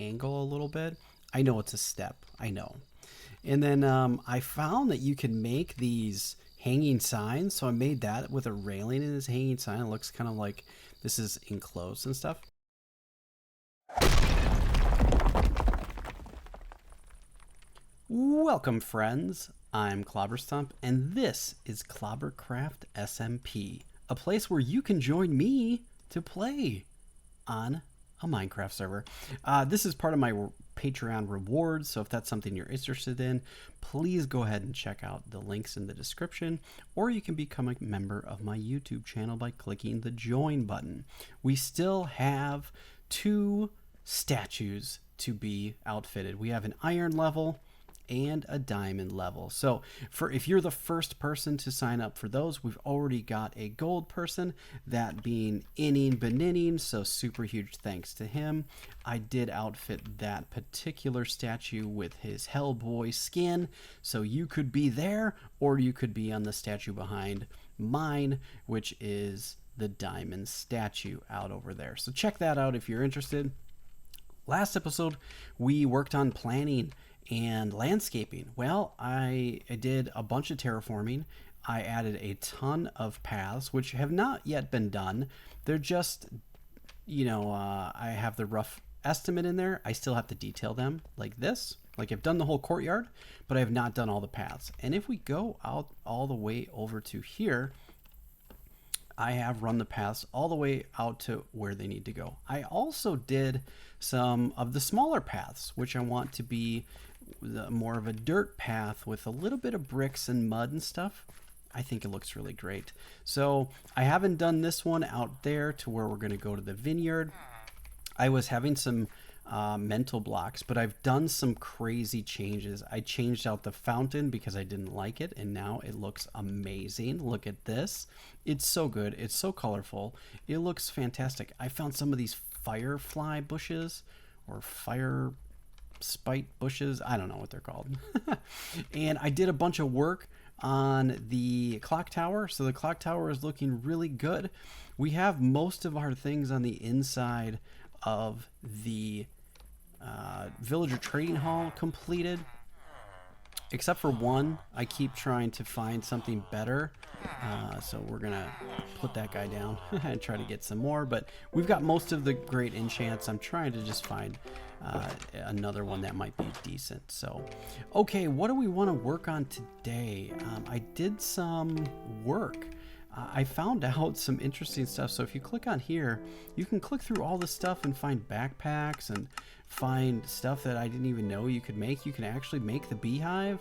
angle a little bit. I know it's a step, I know. And then I found that you can make these hanging signs, so I made that with a railing in this hanging sign. It looks kind of like this is enclosed and stuff. Welcome, friends. I'm Clobberstomp, and this is Clobbercraft SMP, a place where you can join me to play on a Minecraft server. This is part of my Patreon rewards, so if that's something you're interested in, please go ahead and check out the links in the description, or you can become a member of my YouTube channel by clicking the join button. We still have 2 statues to be outfitted. We have an iron level and a diamond level. So if you're the first person to sign up for those, we've already got a gold person, that being Inning Beninning, so super huge thanks to him. I did outfit that particular statue with his Hellboy skin, so you could be there or you could be on the statue behind mine, which is the diamond statue out over there. So check that out if you're interested. Last episode we worked on planning and landscaping. Well, I did a bunch of terraforming. I added a ton of paths, which have not yet been done. They're just, you know, I have the rough estimate in there. I still have to detail them like this. Like I've done the whole courtyard, but I have not done all the paths. And if we go out all the way over to here, I have run the paths all the way out to where they need to go. I also did some of the smaller paths, which I want to be more of a dirt path with a little bit of bricks and mud and stuff. I think it looks really great. So I haven't done this one out there to where we're going to go to the vineyard. I was having some mental blocks, but I've done some crazy changes. I changed out the fountain because I didn't like it, and now it looks amazing. Look at this. It's so good. It's so colorful. It looks fantastic. I found some of these firefly bushes or fire spite bushes. I don't know what they're called. And I did a bunch of work on the clock tower. So the clock tower is looking really good. We have most of our things on the inside of the villager trading hall completed, except for one. I keep trying to find something better, so we're gonna put that guy down and try to get some more, but we've got most of the great enchants. I'm trying to just find another one that might be decent. So okay, what do we want to work on today? I did some work. I found out some interesting stuff. So if you click on here, you can click through all this stuff and find backpacks and find stuff that I didn't even know you could make. You can actually make the beehive,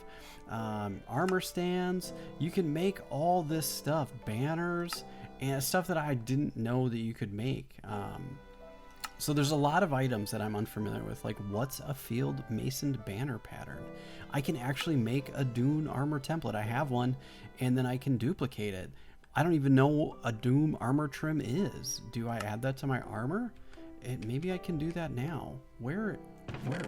armor stands. You can make all this stuff, banners, and stuff that I didn't know that you could make. So there's a lot of items that I'm unfamiliar with, like what's a field masoned banner pattern? I can actually make a Dune armor template. I have one, and then I can duplicate it. I don't even know what a Doom armor trim is. Do I add that to my armor? Maybe I can do that now. Where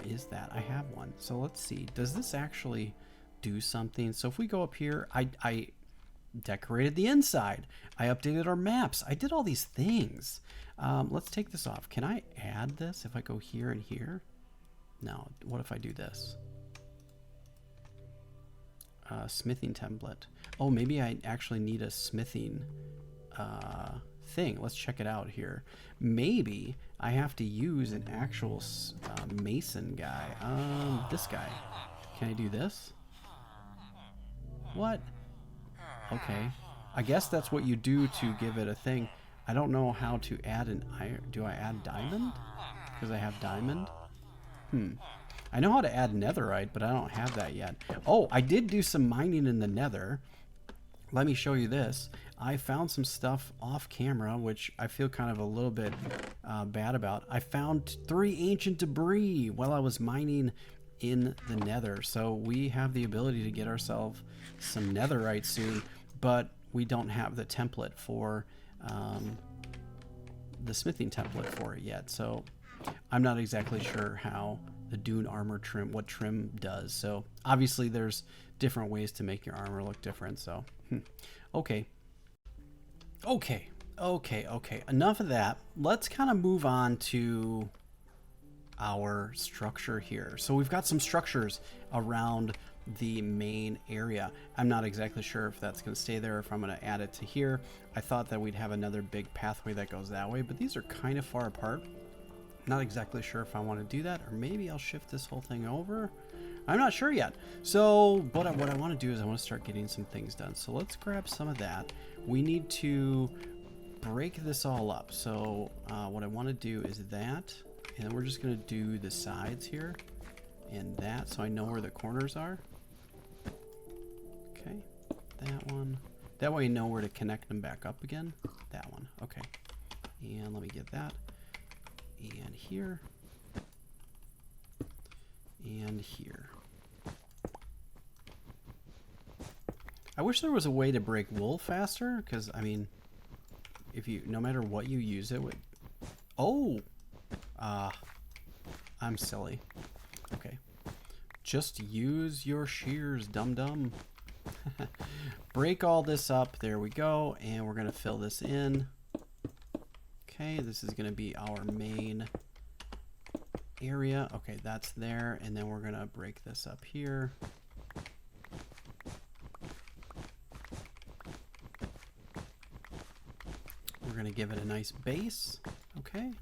is that? I have one. So let's see. Does this actually do something? So if we go up here, I decorated the inside. I updated our maps. I did all these things. Let's take this off. Can I add this if I go here and here? No. What if I do this? Smithing template. Oh, maybe I actually need a smithing thing. Let's check it out here. Maybe I have to use an actual mason guy. This guy. Can I do this? What? Okay. I guess that's what you do to give it a thing. I don't know how to add an iron. Do I add diamond? Because I have diamond? I know how to add netherite, but I don't have that yet. Oh, I did do some mining in the nether. Let me show you this. I found some stuff off camera, which I feel kind of a little bit bad about. I found 3 ancient debris while I was mining in the nether. So we have the ability to get ourselves some netherite soon, but we don't have the template for the smithing template for it yet. So I'm not exactly sure how the Dune armor trim, what trim does. So obviously there's different ways to make your armor look different. So, okay. Enough of that. Let's kind of move on to our structure here. So we've got some structures around the main area. I'm not exactly sure if that's going to stay there or if I'm going to add it to here. I thought that we'd have another big pathway that goes that way, but these are kind of far apart. Not exactly sure if I want to do that, or maybe I'll shift this whole thing over. I'm not sure yet. So, but what I want to do is I want to start getting some things done. So let's grab some of that. We need to break this all up. So what I want to do is that, and then we're just going to do the sides here and that, so I know where the corners are. Okay, that one. That way I know where to connect them back up again. That one. Okay. And let me get that. And here. And here. I wish there was a way to break wool faster, because, I mean, if you, no matter what you use it with. Oh! I'm silly. Okay. Just use your shears, dum-dum. Break all this up. There we go. And we're going to fill this in. Okay, this is going to be our main area. Okay, that's there. And then we're going to break this up here. We're going to give it a nice base. Okay.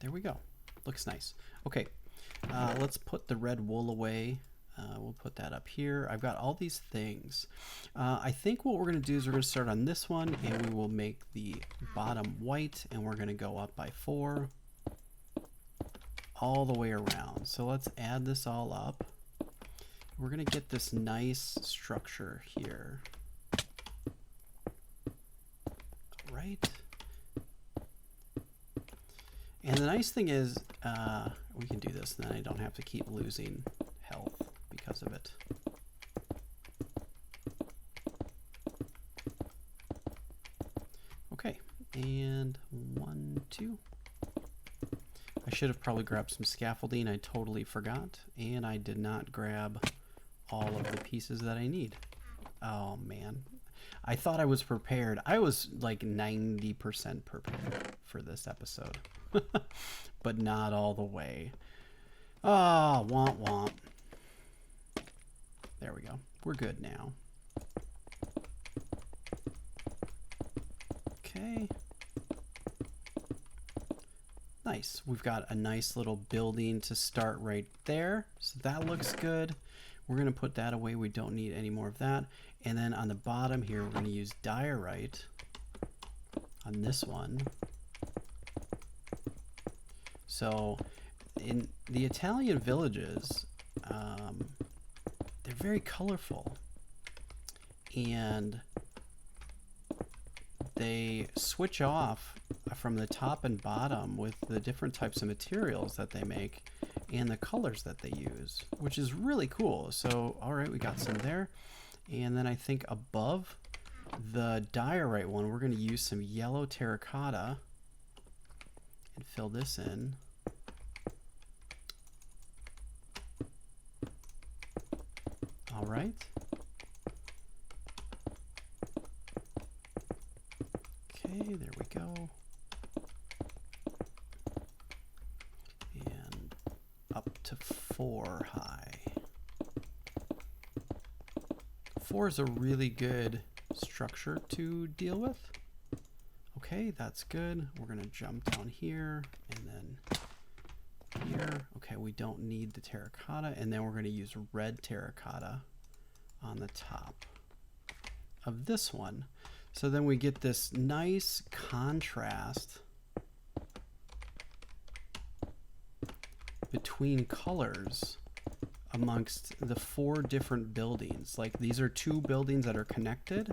There we go. Looks nice. Okay, let's put the red wool away. We'll put that up here. I've got all these things. I think what we're going to do is we're going to start on this one, and we will make the bottom white, and we're going to go up by 4 all the way around. So let's add this all up. We're going to get this nice structure here. Right. And the nice thing is we can do this, and then I don't have to keep losing health because of it. Okay, and 1, 2. I should have probably grabbed some scaffolding. I totally forgot, and I did not grab all of the pieces that I need. Oh man, I thought I was prepared. I was like 90% prepared for this episode, but not all the way. Ah, womp womp. There we go. We're good now. Okay. Nice. We've got a nice little building to start right there. So that looks good. We're going to put that away. We don't need any more of that. And then on the bottom here, we're going to use diorite on this one. So in the Italian villages, they're very colorful. And they switch off from the top and bottom with the different types of materials that they make and the colors that they use, which is really cool. So, all right, we got some there. And then I think above the diorite one, we're going to use some yellow terracotta and fill this in. All right. Okay, there we go. And up to 4 high. 4 is a really good structure to deal with. Okay, that's good. We're going to jump down here and then here. Okay, we don't need the terracotta, and then we're going to use red terracotta on the top of this one. So then we get this nice contrast between colors amongst the 4 different buildings. Like, these are 2 buildings that are connected,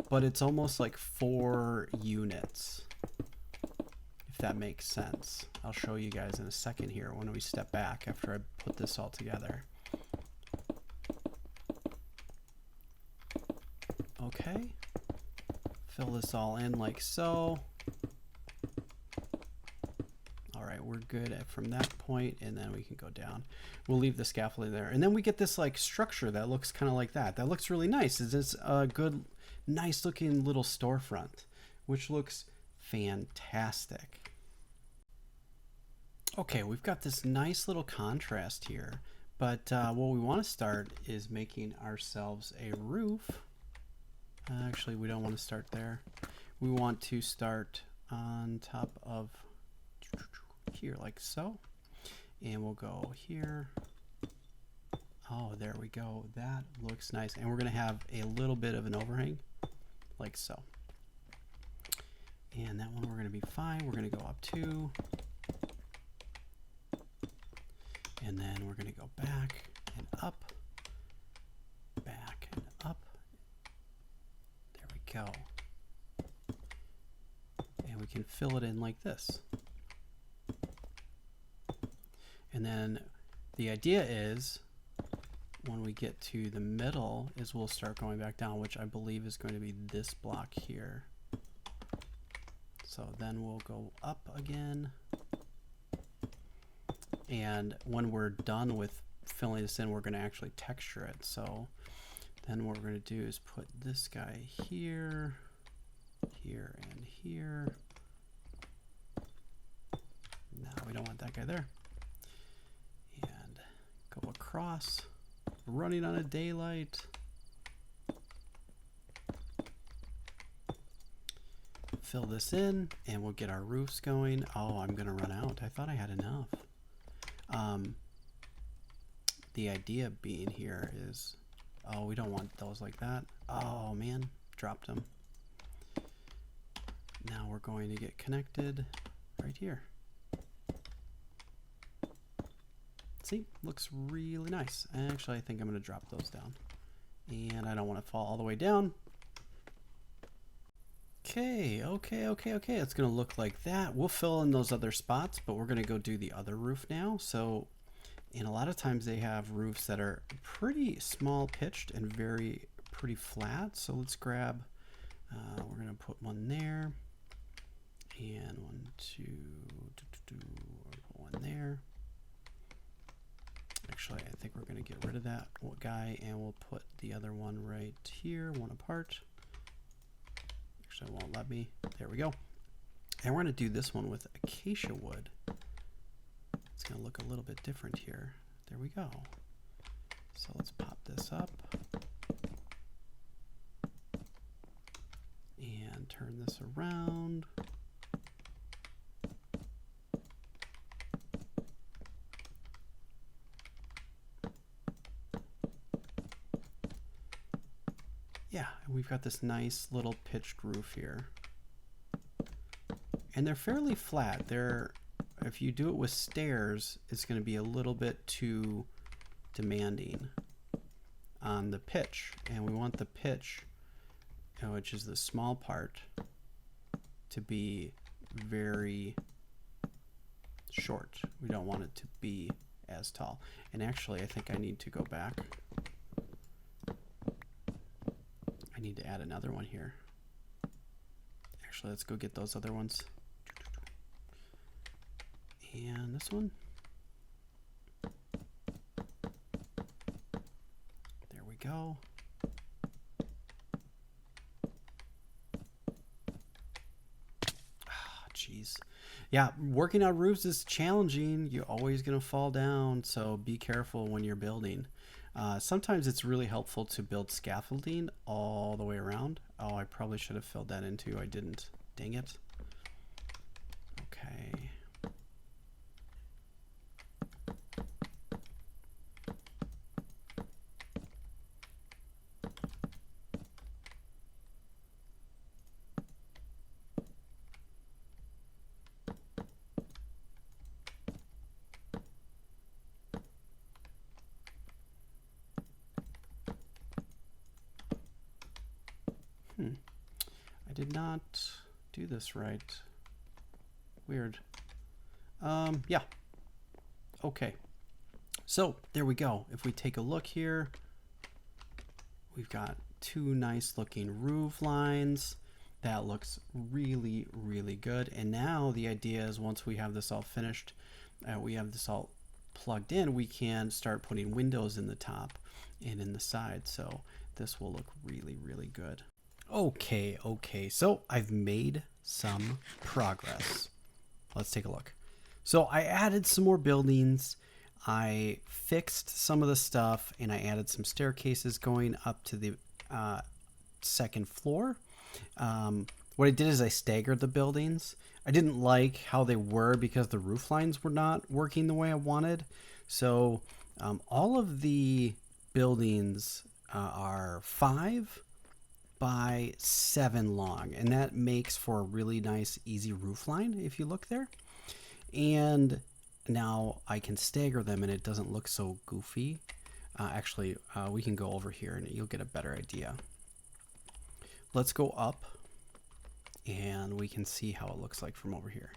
but it's almost like 4 units, if that makes sense. I'll show you guys in a second here when we step back after I put this all together. Okay. Fill this all in like so. All right, we're good from that point, and then we can go down. We'll leave the scaffolding there, and then we get this like structure that looks kind of like that. That looks really nice. It's a good, nice looking little storefront, which looks fantastic. Okay, we've got this nice little contrast here, but what we want to start is making ourselves a roof. Actually, we don't want to start there. We want to start on top of here like so, and we'll go here. Oh, there we go. That looks nice, and we're gonna have a little bit of an overhang like so, and that one we're gonna be fine. We're gonna go up 2, and then we're gonna go back and up, back and up. There we go. And we can fill it in like this. And then the idea is when we get to the middle is we'll start going back down, which I believe is going to be this block here. So then we'll go up again. And when we're done with filling this in, we're going to actually texture it. So then what we're going to do is put this guy here, here, and here. No, we don't want that guy there. And go across, running on a daylight. Fill this in, and we'll get our roofs going. Oh, I'm going to run out. I thought I had enough. The idea being here is, oh, we don't want those like that. Oh, man, dropped them. Now we're going to get connected right here. See, looks really nice. Actually, I think I'm going to drop those down. And I don't want to fall all the way down. Okay. It's going to look like that. We'll fill in those other spots, but we're going to go do the other roof now. So, and a lot of times they have roofs that are pretty small pitched and pretty flat. So let's grab, we're going to put one there. And 1, 2, put one there. Actually, I think we're going to get rid of that guy, and we'll put the other one right here, one apart. Actually, it won't let me. There we go. And we're going to do this one with acacia wood. It's going to look a little bit different here. There we go. So let's pop this up. And turn this around. Yeah, and we've got this nice little pitched roof here. And they're fairly flat. If you do it with stairs, it's going to be a little bit too demanding on the pitch. And we want the pitch, which is the small part, to be very short. We don't want it to be as tall. And actually, I think I need to go back. I need to add another one here. Actually, let's go get those other ones. And this one. There we go. Jeez. Yeah, working on roofs is challenging. You're always going to fall down, so be careful when you're building. Sometimes it's really helpful to build scaffolding all the way around. Oh, I probably should have filled that in too. I didn't. Dang it. Okay. I did not do this right. Weird. Yeah. Okay. So there we go. If we take a look here, we've got two nice looking roof lines. That looks really, really good. And now the idea is once we have this all finished, we have this all plugged in, we can start putting windows in the top and in the side. So this will look really, really good. Okay. So I've made some progress. Let's take a look. So I added some more buildings. I fixed some of the stuff and I added some staircases going up to the second floor. What I did is I staggered the buildings. I didn't like how they were because the roof lines were not working the way I wanted. So all of the buildings are 5 by 7 long, and that makes for a really nice easy roof line if you look there. And now I can stagger them and it doesn't look so goofy. Actually, we can go over here and you'll get a better idea. Let's go up and we can see how it looks like from over here.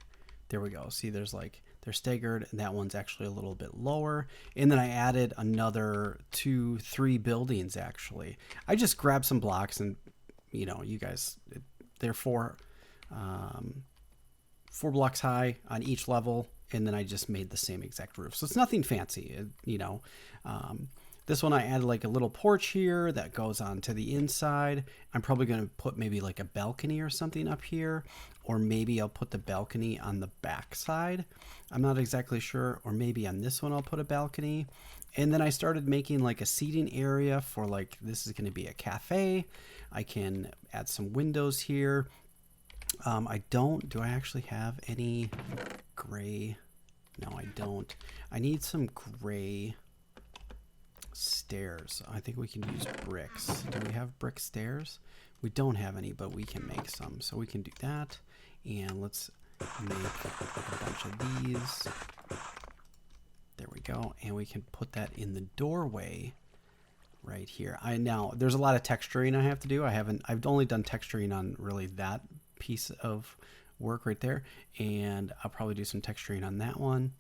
There we go. See, there's like, they're staggered, and that one's actually a little bit lower. And then I added another 2-3 buildings actually. I just grabbed some blocks and, you know, you guys, they're 4 blocks high on each level, and then I just made the same exact roof. So it's nothing fancy, you know. This one I added like a little porch here that goes on to the inside. I'm probably going to put maybe like a balcony or something up here, or maybe I'll put the balcony on the back side. I'm not exactly sure. Or maybe on this one I'll put a balcony. And then I started making like a seating area for, like, this is going to be a cafe. I can add some windows here. Do I actually have any gray? No, I don't. I need some gray stairs. I think we can use bricks. Do we have brick stairs? We don't have any, but we can make some. So we can do that. And let's make a bunch of these. There we go. And we can put that in the doorway right here. Now there's a lot of texturing I have to do. I've only done texturing on really that piece of work right there, and I'll probably do some texturing on that one,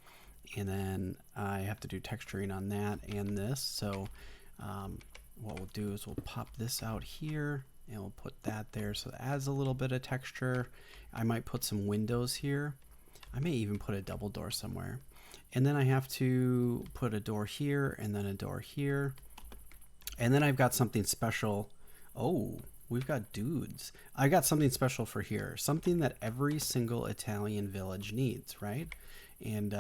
and then I have to do texturing on that and this. So what we'll do is we'll pop this out here and we'll put that there, so it adds a little bit of texture. I might put some windows here. I may even put a double door somewhere, and then I have to put a door here and then a door here, and then I've got something special. Oh, we've got dudes. I got something special for here. Something that every single Italian village needs, right? And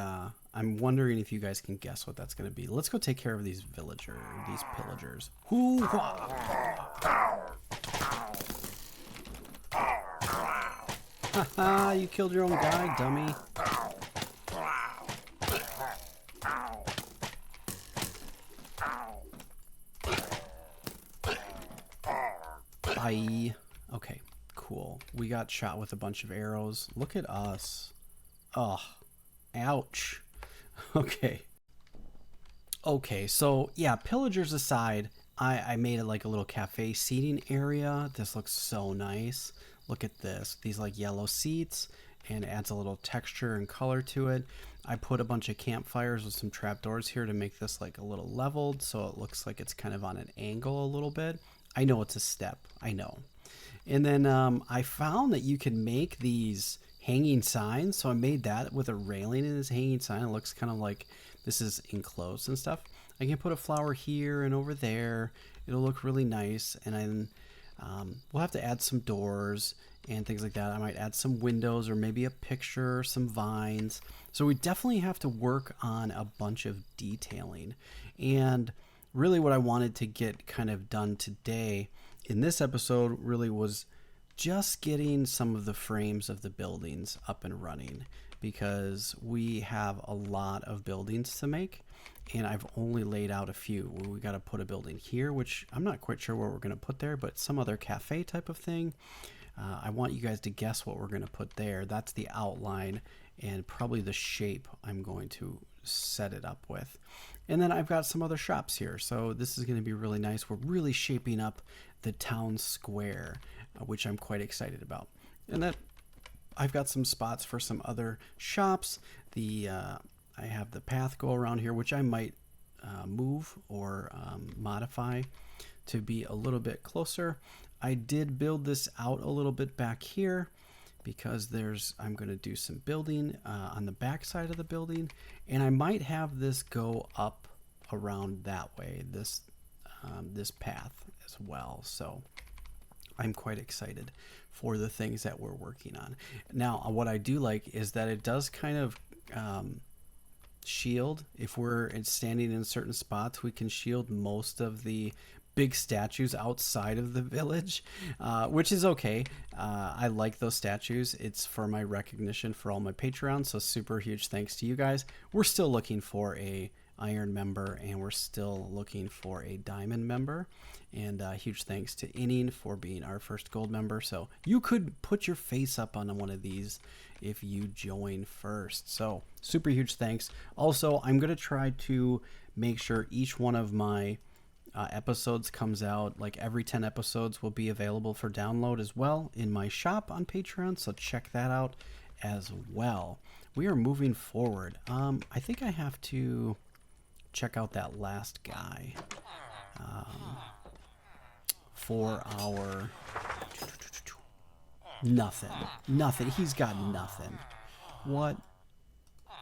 I'm wondering if you guys can guess what that's going to be. Let's go take care of these pillagers. Haha, you killed your own guy, dummy. Bye. Okay, cool. We got shot with a bunch of arrows. Look at us. Oh, ouch. Okay, so yeah, pillagers aside, I made it like a little cafe seating area. This looks so nice. Look at this. These like yellow seats, and it adds a little texture and color to it. I put a bunch of campfires with some trapdoors here to make this like a little leveled, so it looks like it's kind of on an angle a little bit. I know it's a step, I know. And then I found that you can make these hanging signs, so I made that with a railing in this hanging sign. It looks kind of like this is enclosed and stuff. I can put a flower here and over there. It'll look really nice. And then we'll have to add some doors and things like that. I might add some windows or maybe a picture, some vines. So we definitely have to work on a bunch of detailing. And really what I wanted to get kind of done today in this episode really was just getting some of the frames of the buildings up and running, because we have a lot of buildings to make and I've only laid out a few. We got to put a building here, which I'm not quite sure what we're going to put there, but some other cafe type of thing. I want you guys to guess what we're going to put there. That's the outline and probably the shape I'm going to set it up with. And then I've got some other shops here. So this is going to be really nice. We're really shaping up the town square, which I'm quite excited about. And then I've got some spots for some other shops. I have the path go around here, which I might move or modify to be a little bit closer. I did build this out a little bit back here because I'm going to do some building on the back side of the building, and I might have this go up around that way, this path as well. So I'm quite excited for the things that we're working on. Now, what I do like is that it does kind of shield. If we're standing in certain spots, we can shield most of the big statues outside of the village, which is okay. I like those statues. It's for my recognition for all my Patreons, so super huge thanks to you guys. We're still looking for a Iron member, and we're still looking for a Diamond member, and huge thanks to Inning for being our first Gold member. So you could put your face up on one of these if you join first, so super huge thanks. Also, I'm gonna try to make sure each one of my episodes comes out, like every 10 episodes will be available for download as well in my shop on Patreon, so check that out as well. We are moving forward. I think I have to check out that last guy for our nothing. He's got nothing. What?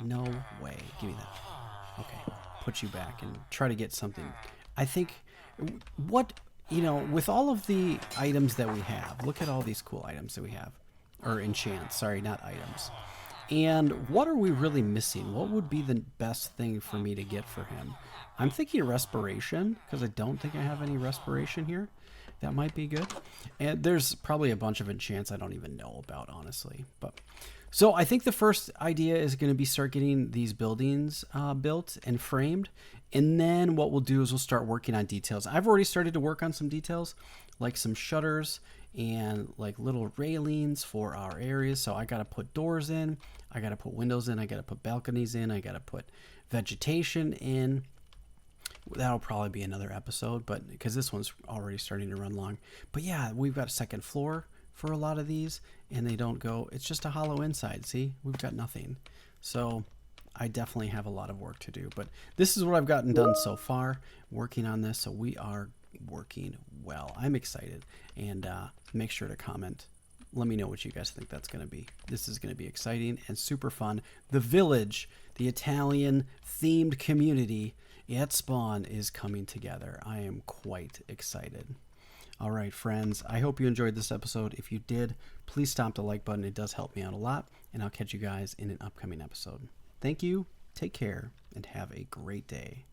No way. Give me that. Okay, put you back and try to get something. I think with all of the items that we have, look at all these cool items that we have, or enchants, sorry, not items. And what are we really missing? What would be the best thing for me to get for him? I'm thinking respiration, because I don't think I have any respiration here. That might be good. And there's probably a bunch of enchants I don't even know about, honestly. So I think the first idea is going to be start getting these buildings built and framed. And then what we'll do is we'll start working on details. I've already started to work on some details, like some shutters and like little railings for our areas. So I got to put doors in, I got to put windows in, I got to put balconies in, I got to put vegetation in. That'll probably be another episode, but because this one's already starting to run long. But yeah, we've got a second floor for a lot of these, and they don't go, it's just a hollow inside. See, we've got nothing. So I definitely have a lot of work to do, but this is what I've gotten done so far working on this. So we are working well. I'm excited, and make sure to comment. Let me know what you guys think that's going to be. This is going to be exciting and super fun. The village, the Italian themed community at Spawn is coming together. I am quite excited. All right, friends, I hope you enjoyed this episode. If you did, please stomp the like button. It does help me out a lot, and I'll catch you guys in an upcoming episode. Thank you, take care, and have a great day.